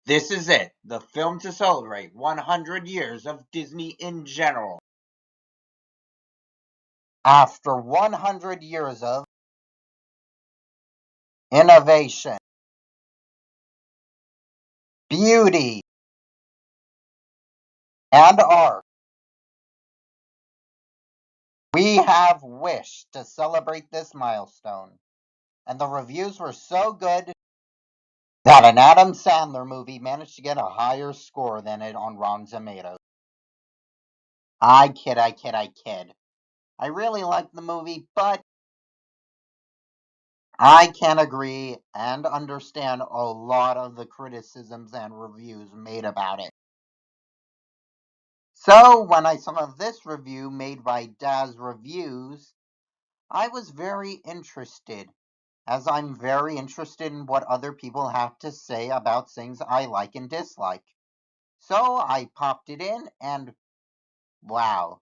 This is it, the film to celebrate 100 years of Disney in general. After 100 years of innovation, beauty, and art, we have Wish to celebrate this milestone. And the reviews were so good that an Adam Sandler movie managed to get a higher score than it on Rotten Tomatoes. I kid. I really liked the movie, but I can agree and understand a lot of the criticisms and reviews made about it. So, when I saw this review made by Dazzreview's, I was very interested, as I'm very interested in what other people have to say about things I like and dislike. So, I popped it in, and wow,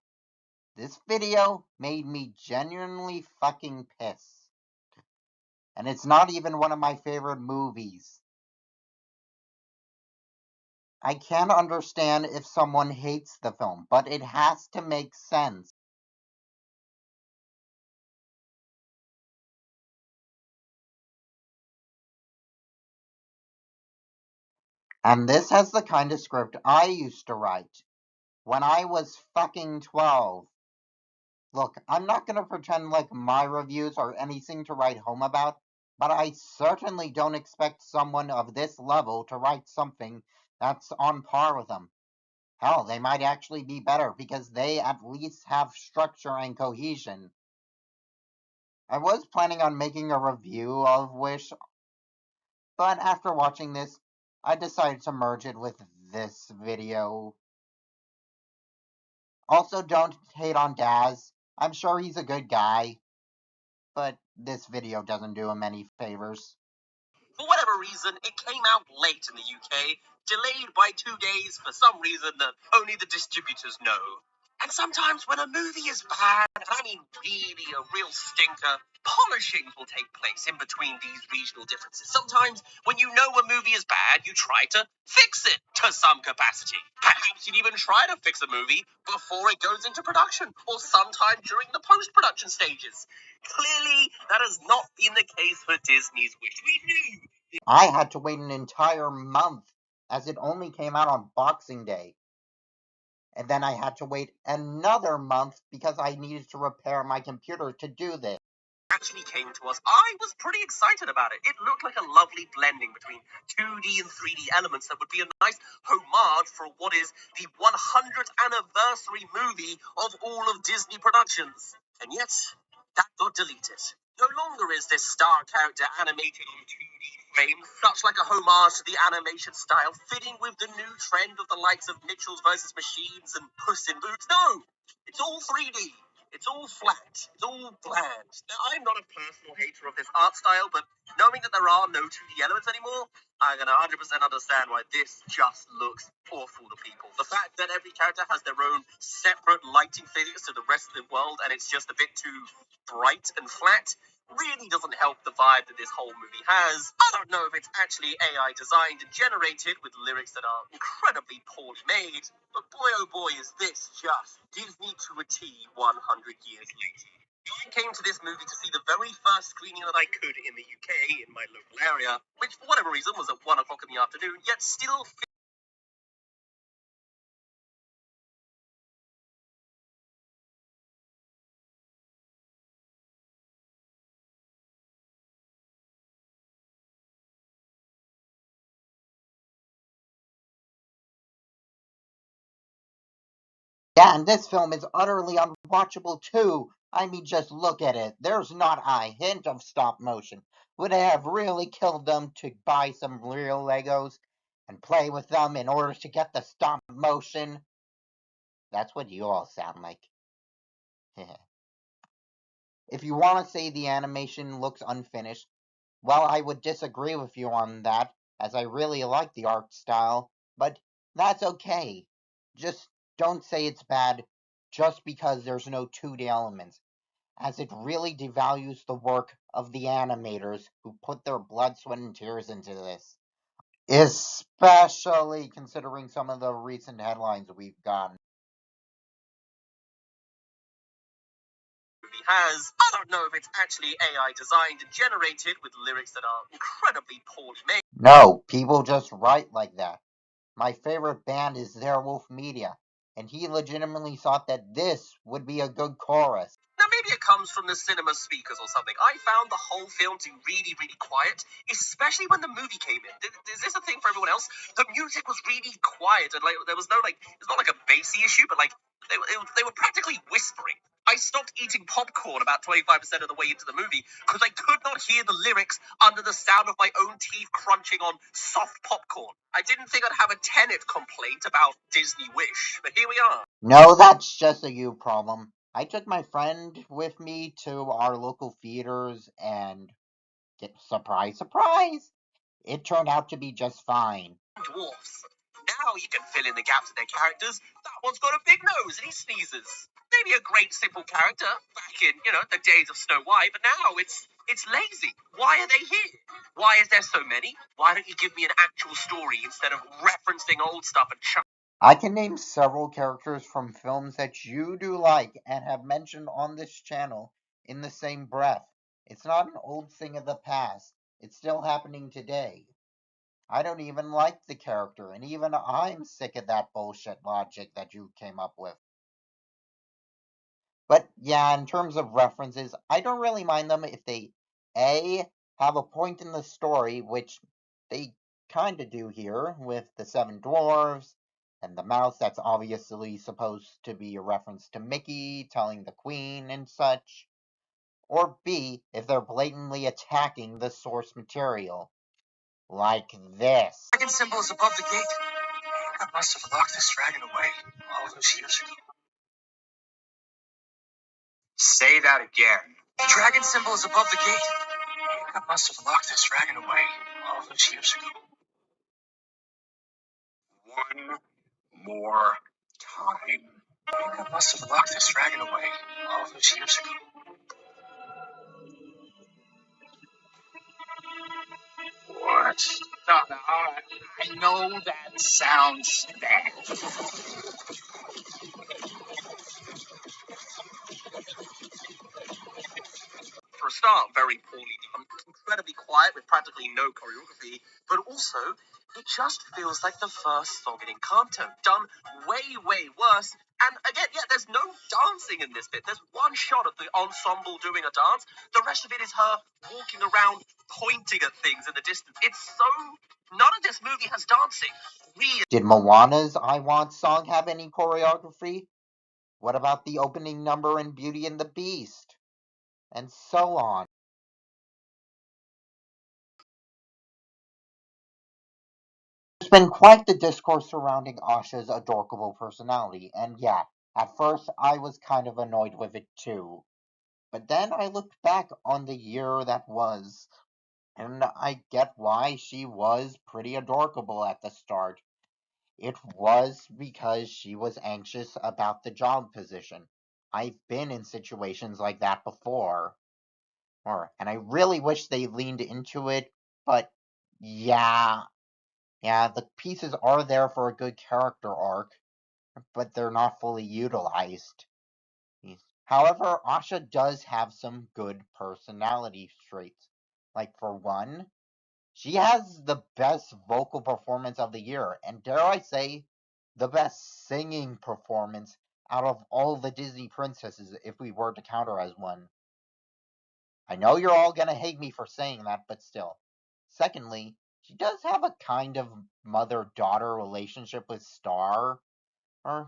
this video made me genuinely fucking pissed. And it's not even one of my favorite movies. I can understand if someone hates the film, but it has to make sense. And this has the kind of script I used to write when I was fucking 12. Look, I'm not gonna pretend like my reviews are anything to write home about, but I certainly don't expect someone of this level to write something that's on par with them. Hell, they might actually be better because they at least have structure and cohesion. I was planning on making a review of Wish, but after watching this, I decided to merge it with this video. Also, don't hate on Daz. I'm sure he's a good guy, but this video doesn't do him any favors. For whatever reason, it came out late in the UK, delayed by 2 days for some reason that only the distributors know. And sometimes when a movie is bad, and I mean really a real stinker, polishing will take place in between these regional differences. Sometimes when you know a movie is bad, you try to fix it to some capacity. Perhaps you'd even try to fix a movie before it goes into production, or sometime during the post-production stages. Clearly, that has not been the case for Disney's Wish. We knew. I had to wait an entire month, as it only came out on Boxing Day. And then I had to wait another month because I needed to repair my computer to do this. Actually came to us, I was pretty excited about it. It looked like a lovely blending between 2D and 3D elements that would be a nice homage for what is the 100th anniversary movie of all of Disney productions. And yet, that got deleted. No longer is this star character animated on 2D frames, such like a homage to the animation style, fitting with the new trend of the likes of Mitchell's versus Machines and Puss in Boots. No, it's all 3D. It's all flat. It's all bland. Now, I'm not a personal hater of this art style, but knowing that there are no 2D elements anymore, I can 100% understand why this just looks awful to people. The fact that every character has their own separate lighting figures to the rest of the world, and it's just a bit too bright and flat, really doesn't help the vibe that this whole movie has. I don't know if it's actually AI designed and generated with lyrics that are incredibly poorly made, but boy oh boy is this just Disney to a T 100 years later. I came to this movie to see the very first screening that I could in the UK in my local area, which for whatever reason was at 1 o'clock in the afternoon, yet still Yeah, and this film is utterly unwatchable too. I mean, just look at it. There's not a hint of stop motion. Would it have really killed them to buy some real Legos and play with them in order to get the stop motion? That's what you all sound like. If you want to say the animation looks unfinished, well, I would disagree with you on that, as I really like the art style, but that's okay. Just don't say it's bad just because there's no 2D elements, as it really devalues the work of the animators who put their blood, sweat, and tears into this. Especially considering some of the recent headlines we've gotten. Has, I don't know if it's actually AI designed and generated with lyrics that are incredibly poorly made. No, people just write like that. My favorite band is Wolf Media, and he legitimately thought that this would be a good chorus. Now, maybe it comes from the cinema speakers or something. I found the whole film to be really, really quiet, especially when the movie came in. Is this a thing for everyone else? The music was really quiet, and like there was no like, it's not like a bassy issue, but like they were practically whispering. I stopped eating popcorn about 25% of the way into the movie because I could not hear the lyrics under the sound of my own teeth crunching on soft popcorn. I didn't think I'd have a Tenet complaint about Disney Wish, but here we are. No, that's just a you problem. I took my friend with me to our local theaters and surprise, surprise, it turned out to be just fine. Dwarfs. Now you can fill in the gaps in their characters. That one's got a big nose and he sneezes. Maybe a great simple character back in, the days of Snow White, but now it's lazy. Why are they here? Why is there so many? Why don't you give me an actual story instead of referencing old stuff and I can name several characters from films that you do like and have mentioned on this channel in the same breath. It's not an old thing of the past. It's still happening today. I don't even like the character, and even I'm sick of that bullshit logic that you came up with. But yeah, in terms of references, I don't really mind them if they A, have a point in the story, which they kinda do here with the seven dwarves and the mouse that's obviously supposed to be a reference to Mickey telling the queen and such. Or B, if they're blatantly attacking the source material. Like this. dragon symbol is above the gate. I must have locked this dragon away all those years ago. Say that again. The dragon symbol is above the gate. I must have locked this dragon away all those years ago. One more time. I must have locked this dragon away all those years ago. What? No, I know that sounds bad. For a start, very poorly done, incredibly quiet with practically no choreography, but also it just feels like the first song in Encanto, done way, way worse. And again, yeah, there's no dancing in this bit. There's one shot of the ensemble doing a dance. The rest of it is her walking around pointing at things in the distance. It's so... None of this movie has dancing. Did Moana's I Want song have any choreography? What about the opening number in Beauty and the Beast? And so on. There's been quite the discourse surrounding Asha's adorable personality, and yeah, at first I was kind of annoyed with it too. But then I looked back on the year that was, and I get why she was pretty adorable at the start. It was because she was anxious about the job position. I've been in situations like that before. And I really wish they leaned into it, but yeah, the pieces are there for a good character arc, but they're not fully utilized. However, Asha does have some good personality traits. Like, for one, she has the best vocal performance of the year, and dare I say, the best singing performance out of all the Disney princesses if we were to count her as one. I know you're all gonna hate me for saying that, but still. Secondly, she does have a kind of mother-daughter relationship with Star,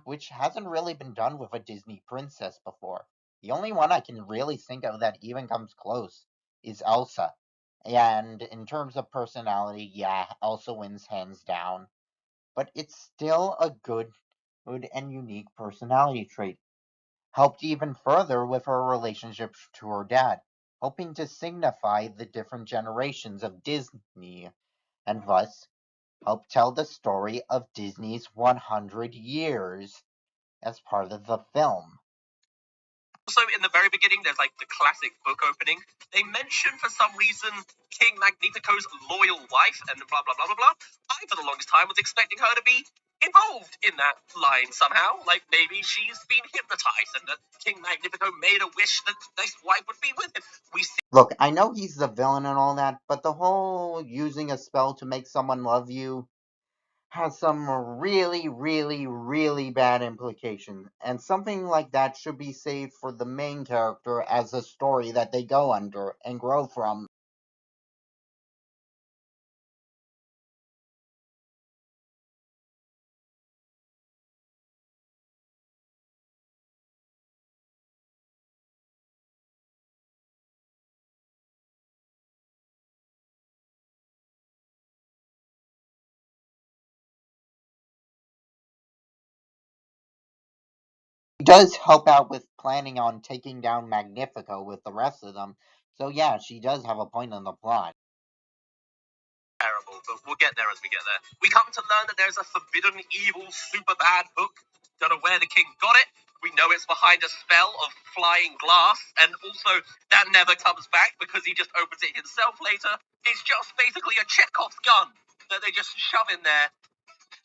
which hasn't really been done with a Disney princess before. The only one I can really think of that even comes close is Elsa. And in terms of personality, yeah, Elsa wins hands down. But it's still a good and unique personality trait. Helped even further with her relationship to her dad, hoping to signify the different generations of Disney, and thus help tell the story of Disney's 100 years as part of the film. Also, in the very beginning, there's like the classic book opening. They mention for some reason King Magnifico's loyal wife and blah blah blah blah blah. I, for the longest time, was expecting her to be involved in that line somehow. Like maybe she's been hypnotized and that King Magnifico made a wish that this wife would be with him. We see. Look, I know he's the villain and all that, but the whole using a spell to make someone love you has some really, really, really bad implications, and something like that should be saved for the main character as a story that they go under and grow from. He does help out with planning on taking down Magnifico with the rest of them, so yeah, she does have a point in the plot. Terrible, but we'll get there as we get there. We come to learn that there's a forbidden, evil, super bad book. Don't know where the king got it. We know it's behind a spell of flying glass, and also that never comes back because he just opens it himself later. It's just basically a Chekhov's gun that they just shove in there.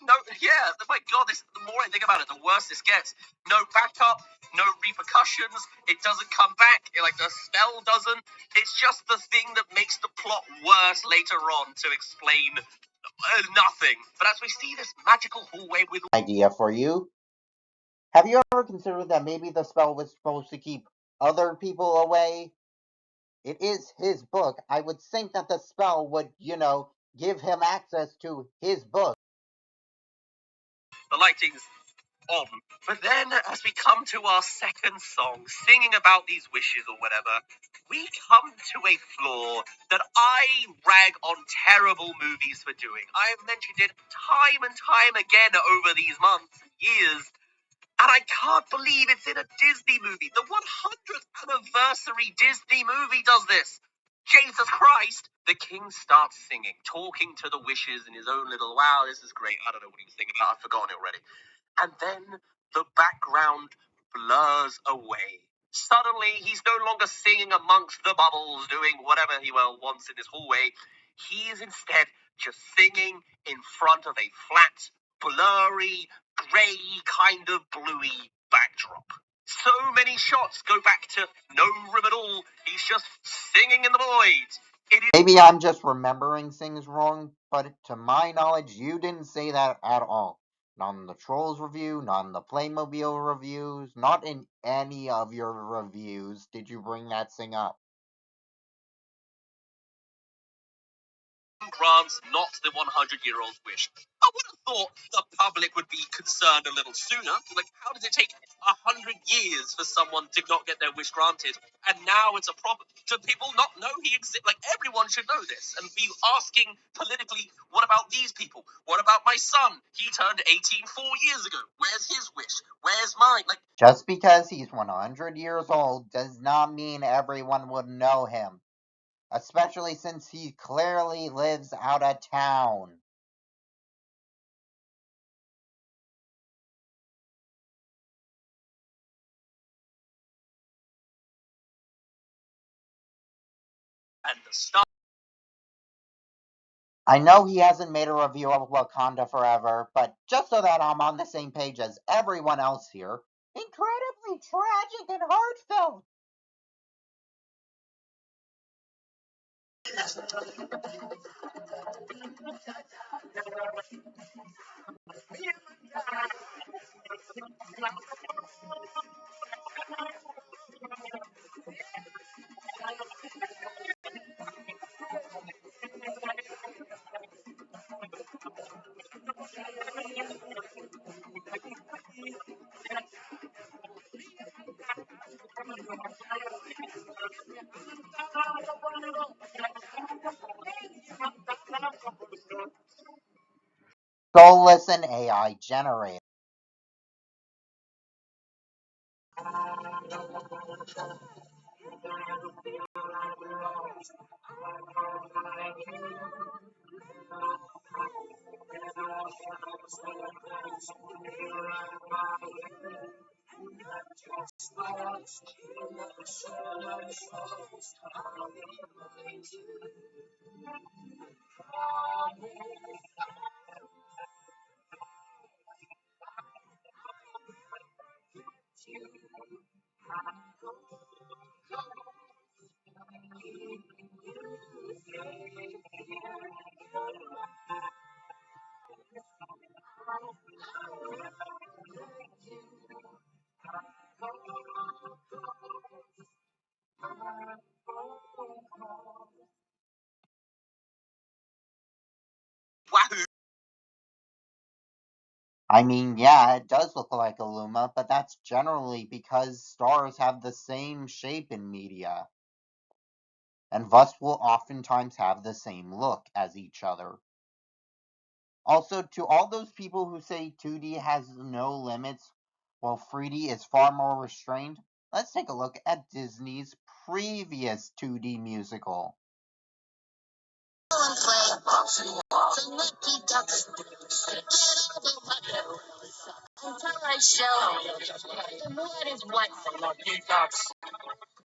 No, yeah, my god, the more I think about it, the worse this gets. No backup, no repercussions, it doesn't come back, like the spell doesn't. It's just the thing that makes the plot worse later on to explain nothing. But as we see this magical hallway with Idea for you. Have you ever considered that maybe the spell was supposed to keep other people away? It is his book. I would think that the spell would, give him access to his book. the lighting's on. But then, as we come to our second song, singing about these wishes or whatever, we come to a flaw that I rag on terrible movies for doing. I have mentioned it time and time again over these months, years, and I can't believe it's in a Disney movie. The 100th anniversary Disney movie does this. Jesus Christ! The king starts singing, talking to the wishes in his own little, wow, this is great. I don't know what he was thinking about. I've forgotten it already. And then the background blurs away. Suddenly, he's no longer singing amongst the bubbles, doing whatever he wants in his hallway. He is instead just singing in front of a flat, blurry, grey, kind of bluey backdrop. So many shots go back to no room at all. He's just singing in the void. Maybe I'm just remembering things wrong, but to my knowledge, you didn't say that at all. Not in the Trolls review, not in the Playmobil reviews, not in any of your reviews did you bring that thing up. Grants not the 100-year-old wish. I would have thought the public would be concerned a little sooner. Like, how does it take 100 years for someone to not get their wish granted? And now it's a problem. Do people not know he exists? Like, everyone should know this and be asking politically, what about these people? What about my son? He turned 18 4 years ago. Where's his wish? Where's mine? Like, Just because he's 100 years old does not mean everyone would know him, especially since he clearly lives out of town. and the stuff. I know he hasn't made a review of Wakanda Forever, but just so that I'm on the same page as everyone else here, incredibly tragic and heartfelt. Soulless and AI generated. Wahoo! I mean, yeah, it does look like a Luma, but that's generally because stars have the same shape in media, and thus will oftentimes have the same look as each other. Also, to all those people who say 2D has no limits, while 3D is far more restrained, let's take a look at Disney's previous 2D musical.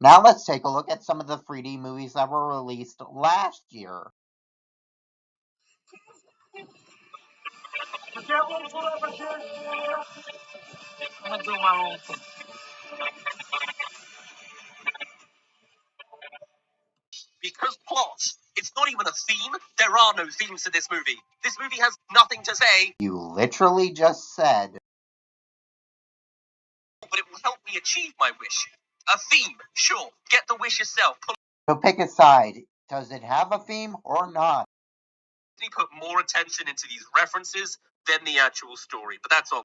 Now let's take a look at some of the 3D movies that were released last year. Because plot. It's not even a theme. There are no themes to this movie. This movie has nothing to say. You literally just said. But it will help me achieve my wish. A theme, sure. Get the wish yourself. So pick a side. Does it have a theme or not? Put more attention into these references than the actual story. But that's all.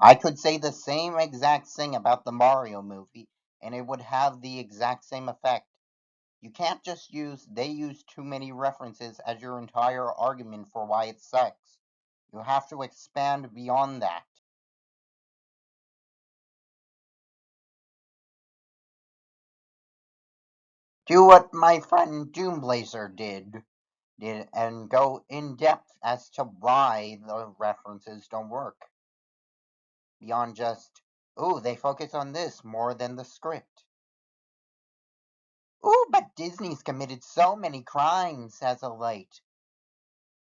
I could say the same exact thing about the Mario movie, and it would have the exact same effect. You can't just use they use too many references as your entire argument for why it sucks. You have to expand beyond that. Do what my friend Doomblazer did and go in depth as to why the references don't work. Beyond just, ooh, they focus on this more than the script. Ooh, but Disney's committed so many crimes as of late.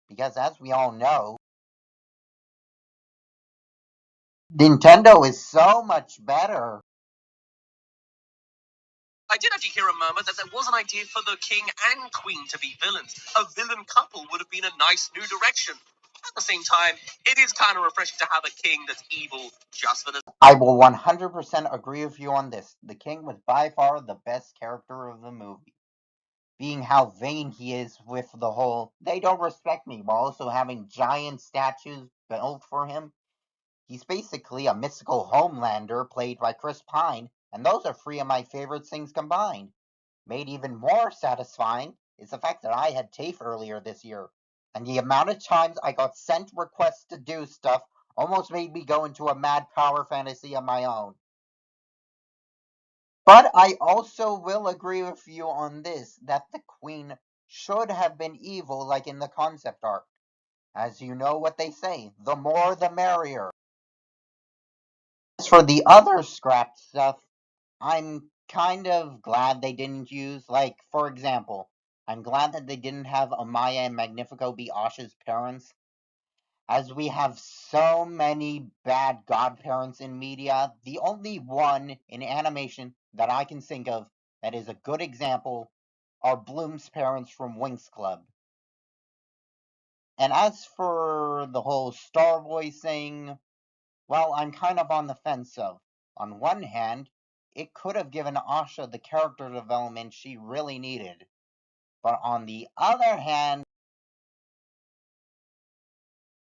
Because as we all know, Nintendo is so much better. I did actually hear a murmur that there was an idea for the king and queen to be villains. A villain couple would have been a nice new direction. At the same time, it is kind of refreshing to have a king that's evil just for the. I will 100% agree with you on this. The king was by far the best character of the movie. Being how vain he is with the whole, they don't respect me, while also having giant statues built for him. He's basically a mystical Homelander played by Chris Pine, and those are three of my favorite things combined. Made even more satisfying is the fact that I had TAFE earlier this year, and the amount of times I got sent requests to do stuff almost made me go into a mad power fantasy of my own. But I also will agree with you on this, that the queen should have been evil like in the concept art. As you know what they say, the more the merrier. As for the other scrap stuff, I'm kind of glad they didn't use, like, for example, I'm glad that they didn't have Amaya and Magnifico be Asha's parents, as we have so many bad godparents in media. The only one in animation that I can think of that is a good example are Bloom's parents from Winx Club. And as for the whole Star Boy thing, well, I'm kind of on the fence of. On one hand, it could have given Asha the character development she really needed. But on the other hand,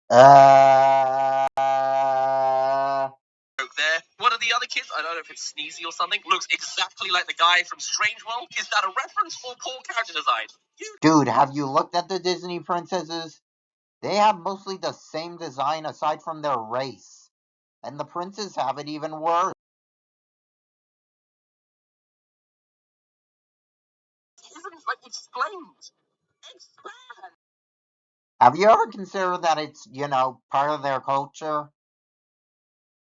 uh, There. One of the other kids, I don't know if it's Sneezy or something, looks exactly like the guy from Strange World. Is that a reference or poor character design? dude, have you looked at the Disney princesses? They have mostly the same design aside from their race. And the princes have it even worse. Isn't like explained. Explain. Have you ever considered that it's, part of their culture?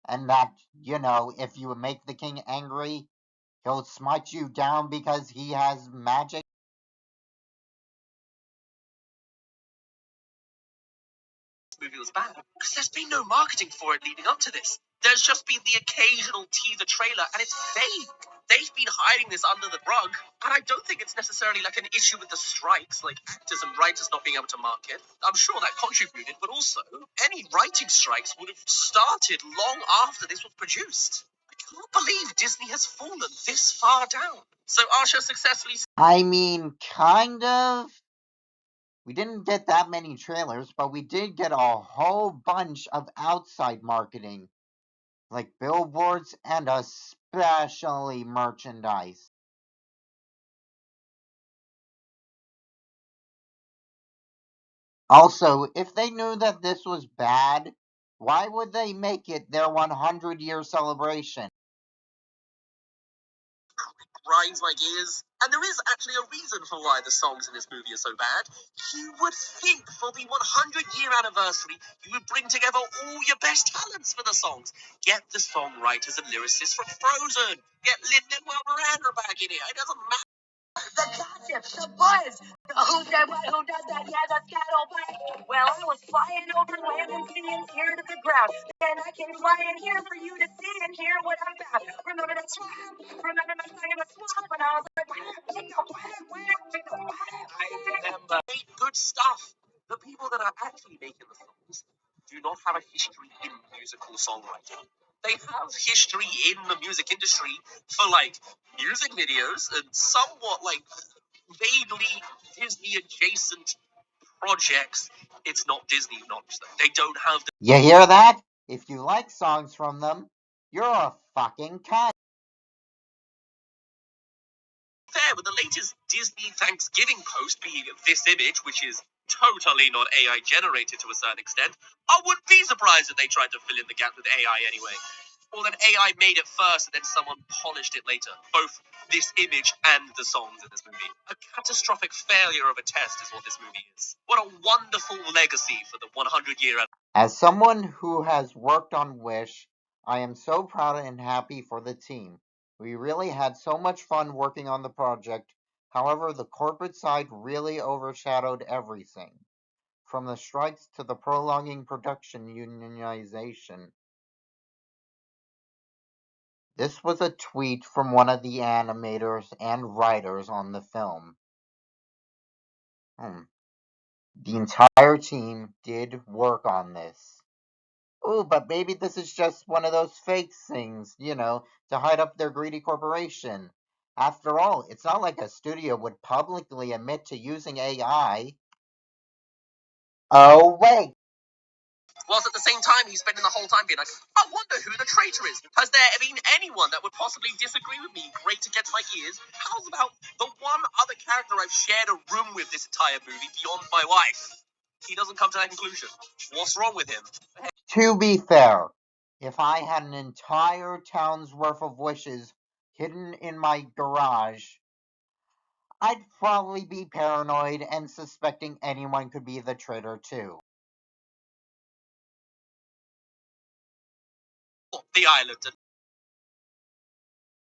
and that, if you make the king angry, he'll smite you down because he has magic. Movie was bad because there's been no marketing for it leading up to this. There's just been the occasional teaser trailer, and it's vague. They've been hiding this under the rug, and I don't think it's necessarily like an issue with the strikes, like actors and writers not being able to market. I'm sure that contributed, but also any writing strikes would have started long after this was produced. I can't believe Disney has fallen this far down. So Archer successfully. I mean, kind of. We didn't get that many trailers, but we did get a whole bunch of outside marketing, like billboards and especially merchandise. Also, if they knew that this was bad, why would they make it their 100-year celebration? Grinds my gears. And there is actually a reason for why the songs in this movie are so bad. You would think for the 100-year anniversary, you would bring together all your best talents for the songs. Get the songwriters and lyricists from Frozen. Get Lin-Manuel Miranda back in it. It doesn't matter. The gossip, the buzz, the who said what, who does that, yeah, the scattlebug. Well, I was flying over land and seeing here to the ground. Then I came flying here for you to see and hear what I'm about. Remember that swamp? Remember my song in the swamp? And I was like, I remember. Good stuff. The people that are actually making the songs do not have a history in musical songwriting. They have history in the music industry for like music videos and somewhat like vaguely Disney adjacent projects. It's not Disney knowledge though. They don't have the. You hear that? If you like songs from them, you're a fucking cunt. Fair with the latest Disney Thanksgiving post being this image, which is totally not AI generated to a certain extent. I wouldn't be surprised if they tried to fill in the gap with AI anyway. Or that AI made it first and then someone polished it later. Both this image and the songs in this movie. A catastrophic failure of a test is what this movie is. What a wonderful legacy for the 100-year. As someone who has worked on Wish, I am so proud and happy for the team. We really had so much fun working on the project. However, the corporate side really overshadowed everything, from the strikes to the prolonging production unionization. This was a tweet from one of the animators and writers on the film. The entire team did work on this. Oh, but maybe this is just one of those fake things, to hide up their greedy corporation. After all, it's not like a studio would publicly admit to using AI. Oh, wait. Whilst at the same time, he's spending the whole time being like, I wonder who the traitor is. Has there been anyone that would possibly disagree with me? Great against my ears. How's about the one other character I've shared a room with this entire movie beyond my wife? He doesn't come to that conclusion. What's wrong with him? To be fair, if I had an entire town's worth of wishes hidden in my garage, I'd probably be paranoid and suspecting anyone could be the traitor too. The island.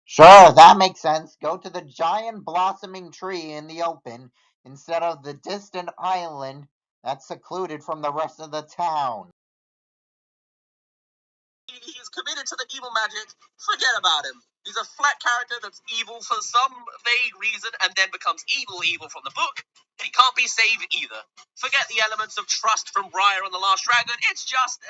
Sure, that makes sense. Go to the giant blossoming tree in the open instead of the distant island that's secluded from the rest of the town. He is committed to the evil magic. Forget about him. He's a flat character that's evil for some vague reason and then becomes evil from the book. He can't be saved either. Forget the elements of trust from Briar and the Last Dragon. It's just,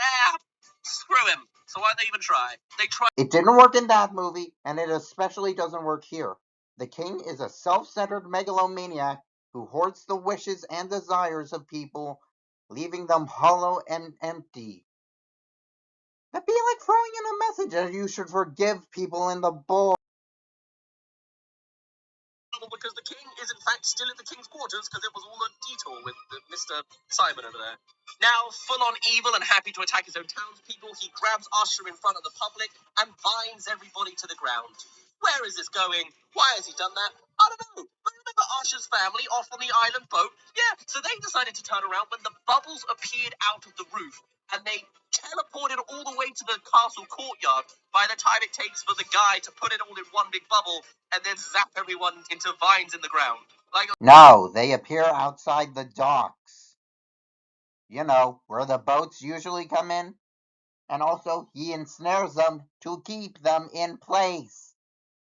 screw him. So why'd they even try? They tried. It didn't work in that movie, and it especially doesn't work here. The king is a self-centered megalomaniac who hoards the wishes and desires of people, leaving them hollow and empty. That'd be like throwing in a message that you should forgive people in the bowl. Because the king is in fact still in the king's quarters because it was all a detour with Mr. Simon over there. Now, full on evil and happy to attack his own townspeople, he grabs Usher in front of the public and binds everybody to the ground. Where is this going? Why has he done that? I don't know. But remember Usher's family off on the island boat? Yeah, so they decided to turn around when the bubbles appeared out of the roof. and they teleport it all the way to the castle courtyard by the time it takes for the guy to put it all in one big bubble and then zap everyone into vines in the ground. No, they appear outside the docks. You know, where the boats usually come in. And also, he ensnares them to keep them in place.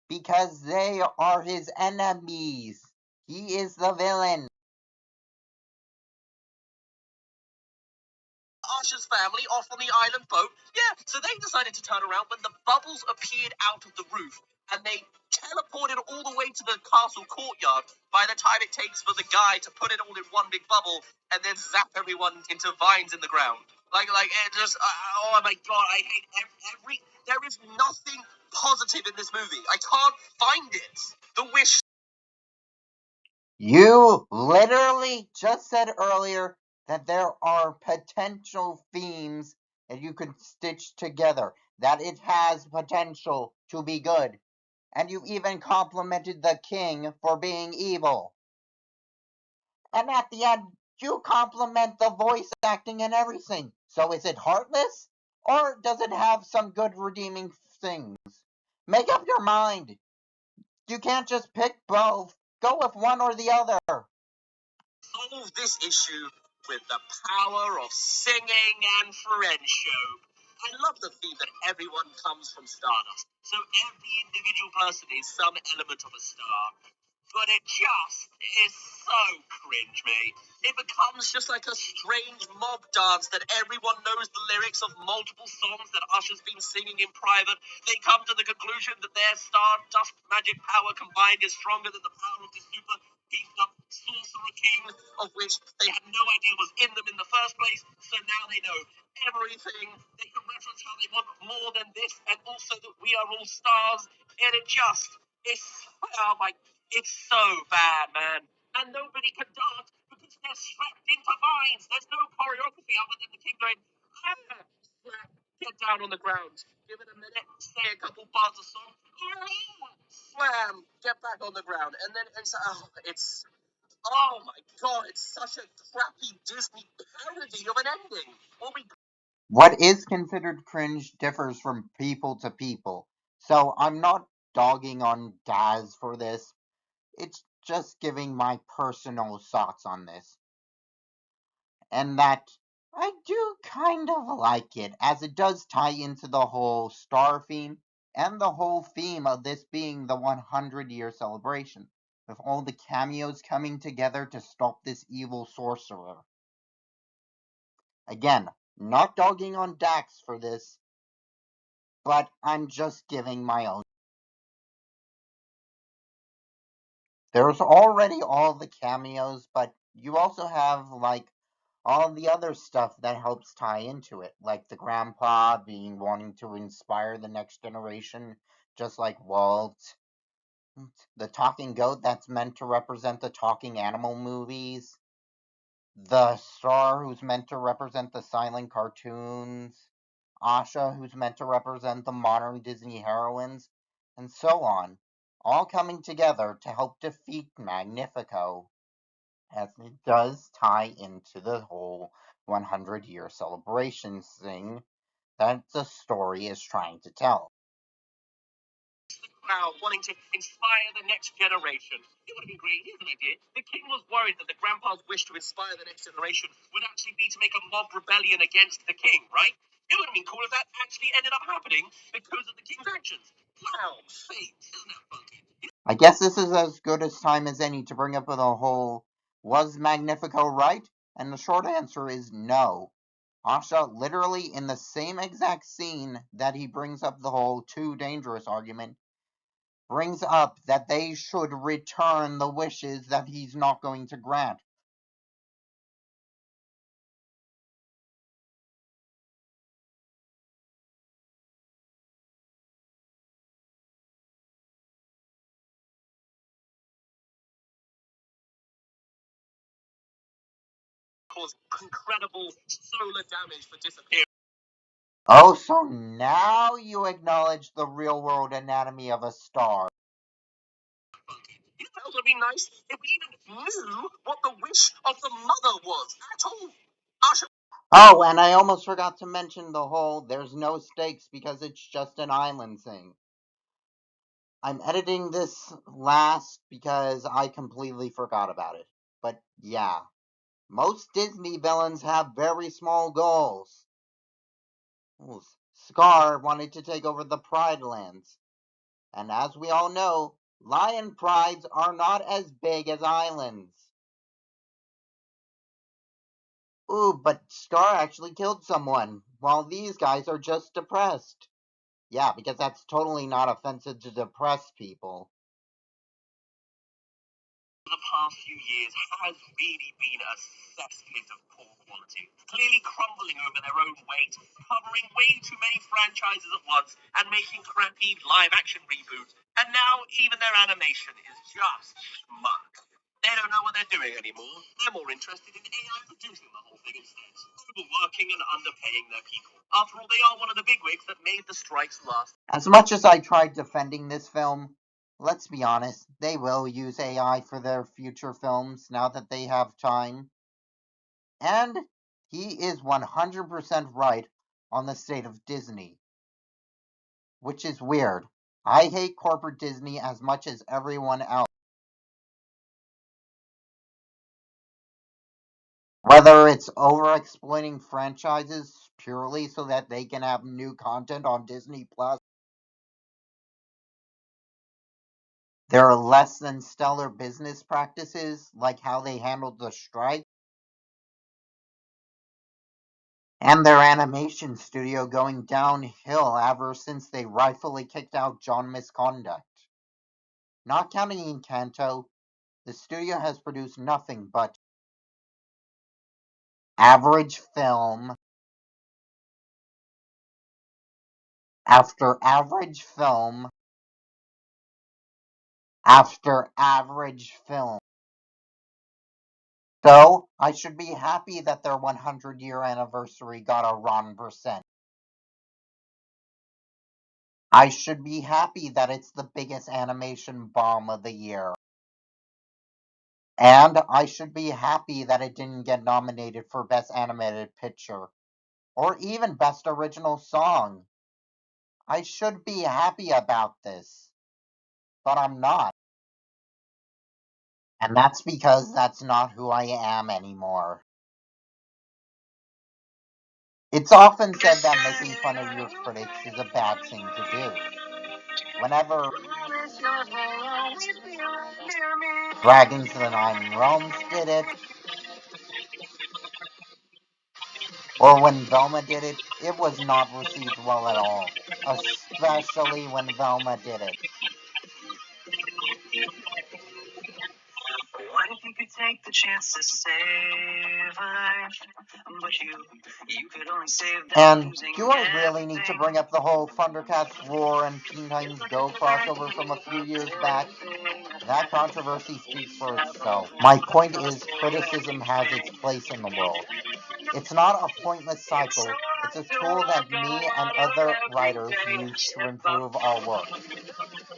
Because they are his enemies. He is the villain. Arsha's family off on the island boat. Yeah, so they decided to turn around when the bubbles appeared out of the roof and they teleported all the way to the castle courtyard by the time it takes for the guy to put it all in one big bubble and then zap everyone into vines in the ground. It just, oh my god, I hate every. There is nothing positive in this movie. I can't find it. The Wish. You literally just said earlier that there are potential themes that you could stitch together, that it has potential to be good. And you even complimented the king for being evil. And at the end, you compliment the voice acting and everything. So is it heartless? Or does it have some good redeeming things? Make up your mind. You can't just pick both. Go with one or the other. Solve this issue with the power of singing and friendship. I love the theme that everyone comes from Stardust, so every individual person is some element of a star. But it just is so cringe, mate. It becomes just like a strange mob dance that everyone knows the lyrics of multiple songs that Usher's been singing in private. They come to the conclusion that their Stardust magic power combined is stronger than the power of the super beefed up Sorcerer King, of which they had no idea was in them in the first place. So now they know everything. They can reference how they want more than this, and also that we are all stars. And it just is, oh my, it's so bad, man. And nobody can dance because they're strapped into vines. There's no choreography other than the king going, ah, slap, get down on the ground, give it a minute, say a couple bars of song, ah, slam, get back on the ground. And then oh my god, it's such a crappy Disney parody of an ending. What is considered cringe differs from people to people. So I'm not dogging on Daz for this. It's just giving my personal thoughts on this. And that I do kind of like it, as it does tie into the whole star theme and the whole theme of this being the 100-year celebration, with all the cameos coming together to stop this evil sorcerer. Again, not dogging on Dax for this, but I'm just giving my own. There's already all the cameos, but you also have like all the other stuff that helps tie into it, like the grandpa being wanting to inspire the next generation, just like Walt. The talking goat that's meant to represent the talking animal movies. The star who's meant to represent the silent cartoons. Asha who's meant to represent the modern Disney heroines, and so on, all coming together to help defeat Magnifico, as it does tie into the whole 100-year celebration thing that the story is trying to tell. Crowd wanting to inspire the next generation. It would have been great. Here's an idea. The king was worried that the grandpa's wish to inspire the next generation would actually be to make a mob rebellion against the king, right? It would have been cool if that actually ended up happening because of the king's actions. Wow, fate. Isn't that funky? I guess this is as good a time as any to bring up the whole was Magnifico right? And the short answer is no. Asha, literally in the same exact scene that he brings up the whole too dangerous argument, brings up that they should return the wishes that he's not going to grant. Cause incredible solar damage for disappearing. Oh, so now you acknowledge the real world anatomy of a star. You know, it would be nice if we even knew what the wish of the mother was at all. Asha. Oh, and I almost forgot to mention the whole there's no stakes because it's just an island thing. I'm editing this last because I completely forgot about it. But yeah, most Disney villains have very small goals. Ooh, Scar wanted to take over the Pride Lands. And as we all know, lion prides are not as big as islands. Ooh, but Scar actually killed someone, while these guys are just depressed. Yeah, because that's totally not offensive to depressed people. The past few years has really been a cesspit of poor quality, clearly crumbling over their own weight, covering way too many franchises at once, and making crappy live action reboots. And now even their animation is just schmuck. They don't know what they're doing anymore. They're more interested in AI producing the whole thing instead, overworking and underpaying their people. After all, they are one of the bigwigs that made the strikes last. As much as I tried defending this film, let's be honest, they will use AI for their future films now that they have time. And he is 100% right on the state of Disney, which is weird. I hate corporate Disney as much as everyone else. Whether it's over-exploiting franchises purely so that they can have new content on Disney Plus, there are less than stellar business practices, like how they handled the strike, and their animation studio going downhill ever since they rightfully kicked out John Misconduct. Not counting Encanto, the studio has produced nothing but average film after average film after average film. So, I should be happy that their 100-year anniversary got a Ron%. I should be happy that it's the biggest animation bomb of the year. And I should be happy that it didn't get nominated for Best Animated Picture, or even Best Original Song. I should be happy about this, but I'm not. And that's because that's not who I am anymore. It's often said that making fun of your critics is a bad thing to do. Whenever Dragons of the Nine Realms did it, or when Velma did it, it was not received well at all. Especially when Velma did it. What if you could take the chance to save a life? But you could only save them. And do I really need to bring up the whole Thundercats Roar and Teen Titans Go crossover from a few years back? That controversy speaks for itself. My point is, criticism has its place in the world. It's not a pointless cycle, it's a tool that me and other writers use to improve our work.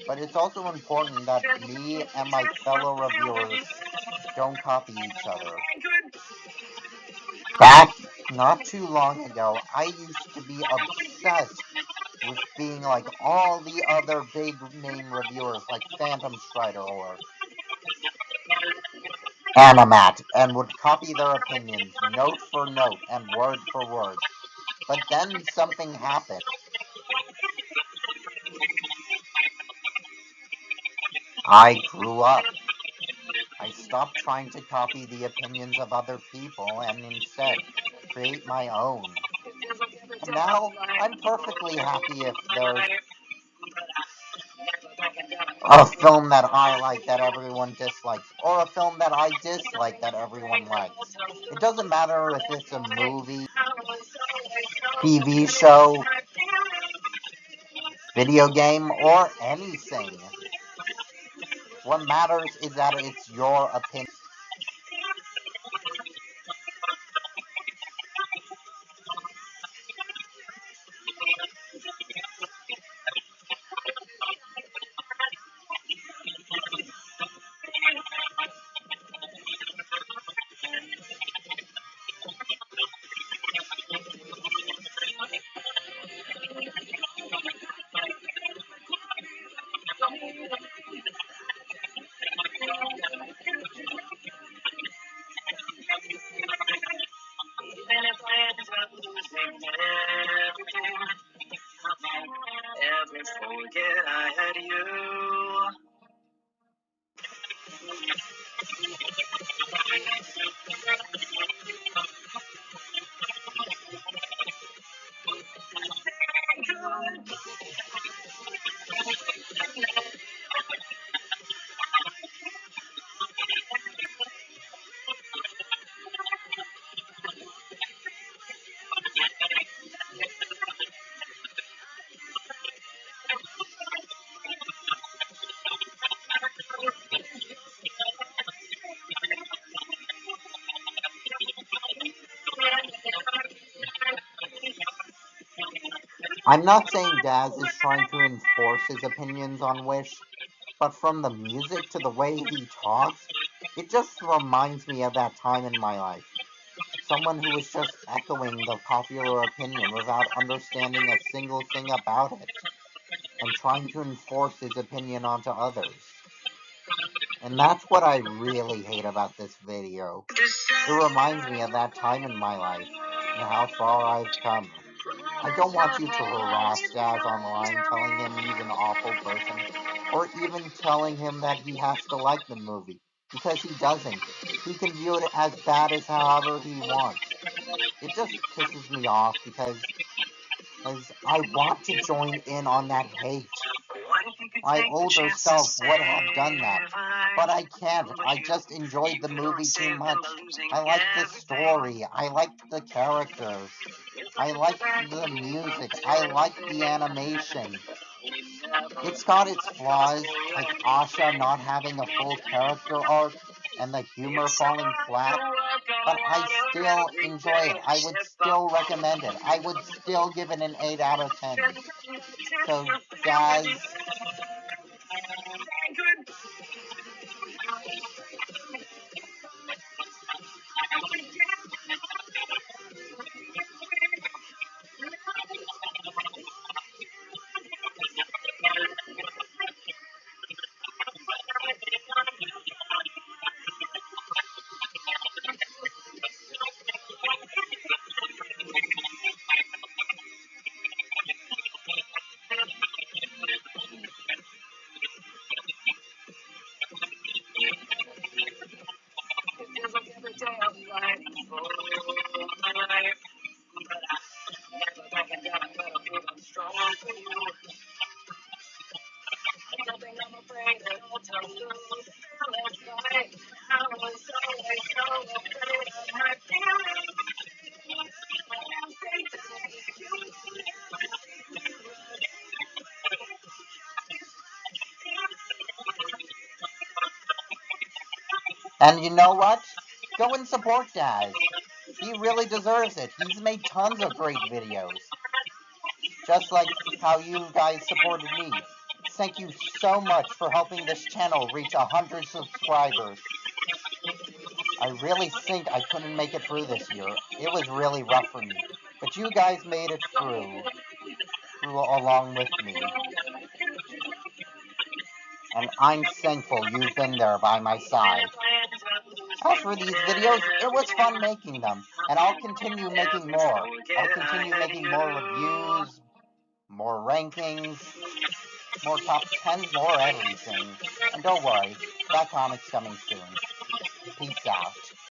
But it's also important that me and my fellow reviewers don't copy each other. Back not too long ago, I used to be obsessed with being like all the other big name reviewers like Phantom Strider or Animat and would copy their opinions note for note and word for word. But then something happened. I grew up. I stopped trying to copy the opinions of other people and instead create my own. And now I'm perfectly happy if there's a film that I like that everyone dislikes, or a film that I dislike that everyone likes. It doesn't matter if it's a movie, TV show, video game, or anything. What matters is that it's your opinion. forget I had you. I'm not saying Daz is trying to enforce his opinions on Wish, but from the music to the way he talks, it just reminds me of that time in my life. Someone who was just echoing the popular opinion without understanding a single thing about it, and trying to enforce his opinion onto others. And that's what I really hate about this video. It reminds me of that time in my life, and how far I've come. I don't want you to harass Daz online telling him he's an awful person, or even telling him that he has to like the movie, because he doesn't. He can view it as bad as however he wants. It just pisses me off because I want to join in on that hate. My older self would have done that, but I can't. I just enjoyed the movie too much. I liked the story. I liked the characters. I liked the music. I liked the animation. It's got its flaws, like Asha not having a full character arc and the humor falling flat, but I still enjoy it. I would still recommend it. I would still give it an 8 out of 10. So, Daz, and you know what? Go and support Daz. He really deserves it. He's made tons of great videos. Just like how you guys supported me. Thank you so much for helping this channel reach 100 subscribers. I really think I couldn't make it through this year. It was really rough for me. But you guys made it through along with me. And I'm thankful you've been there by my side. As for these videos, it was fun making them. And I'll continue making more. I'll continue making more reviews, more rankings, more top 10s, more everything. And don't worry, that comic's coming soon. Peace out.